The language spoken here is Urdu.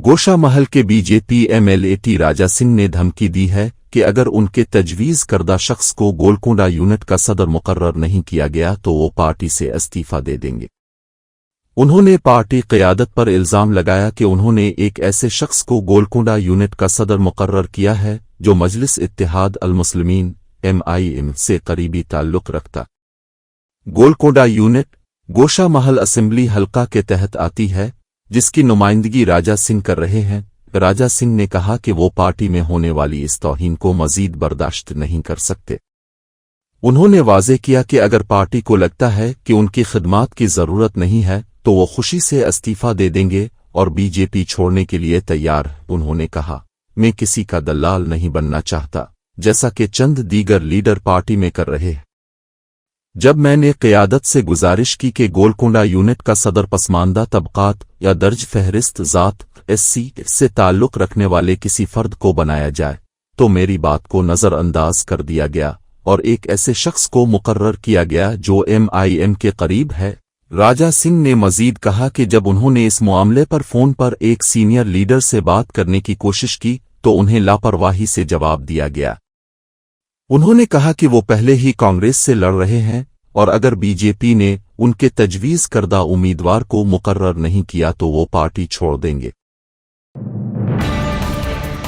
گوشہ محل کے B J P M L A T Raja Singh نے دھمکی دی ہے کہ اگر ان کے تجویز کردہ شخص کو گولکنڈہ یونٹ کا صدر مقرر نہیں کیا گیا تو وہ پارٹی سے استعفی دے دیں گے۔ انہوں نے پارٹی قیادت پر الزام لگایا کہ انہوں نے ایک ایسے شخص کو گولکنڈہ یونٹ کا صدر مقرر کیا ہے جو مجلس اتحاد المسلمین MIM سے قریبی تعلق رکھتا۔ گولکنڈہ یونٹ گوشہ محل اسمبلی حلقہ کے تحت آتی ہے، جس کی نمائندگی راجا سنگھ کر رہے ہیں۔ راجا سنگھ نے کہا کہ وہ پارٹی میں ہونے والی اس توہین کو مزید برداشت نہیں کر سکتے۔ انہوں نے واضح کیا کہ اگر پارٹی کو لگتا ہے کہ ان کی خدمات کی ضرورت نہیں ہے تو وہ خوشی سے استعفی دے دیں گے اور بی جے پی چھوڑنے کے لیے تیار۔ انہوں نے کہا، میں کسی کا دلال نہیں بننا چاہتا، جیسا کہ چند دیگر لیڈر پارٹی میں کر رہے ہیں۔ جب میں نے قیادت سے گزارش کی کہ گولکنڈہ یونٹ کا صدر پسماندہ طبقات یا درج فہرست ذات SC سے تعلق رکھنے والے کسی فرد کو بنایا جائے تو میری بات کو نظر انداز کر دیا گیا اور ایک ایسے شخص کو مقرر کیا گیا جو MIM کے قریب ہے۔ راجا سنگھ نے مزید کہا کہ جب انہوں نے اس معاملے پر فون پر ایک سینئر لیڈر سے بات کرنے کی کوشش کی تو انہیں لاپرواہی سے جواب دیا گیا۔ انہوں نے کہا کہ وہ پہلے ہی کانگریس سے لڑ رہے ہیں اور اگر بی جے پی نے ان کے تجویز کردہ امیدوار کو مقرر نہیں کیا تو وہ پارٹی چھوڑ دیں گے۔